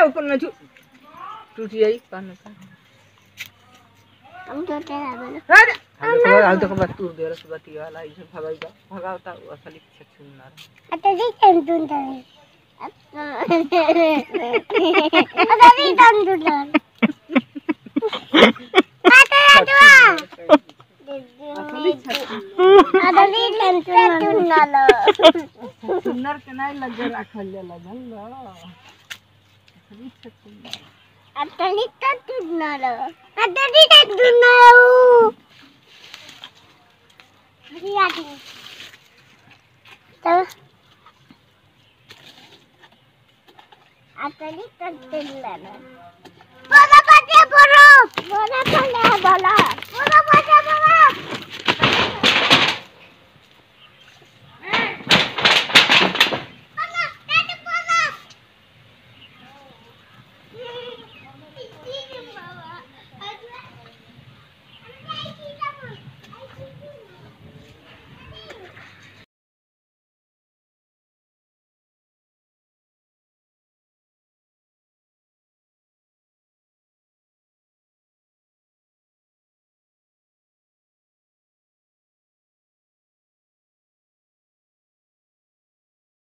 ऊपर में टूट जाई पानी का हम तो तेरा बोलो हां देखो बस तू दे रस बती वाला इसे भगाईगा भगावता असली से सुनना आता देख तुम तो आता भी तुम तो आता भी तुम ना लो सुंदर के नहीं लगे रखल जाला जानलो असली से सुंदर आता भी तुम ना लो आता भी तुम ना लो हरी आती तो आता भी तुम ना लो बोला बोला बोला बोला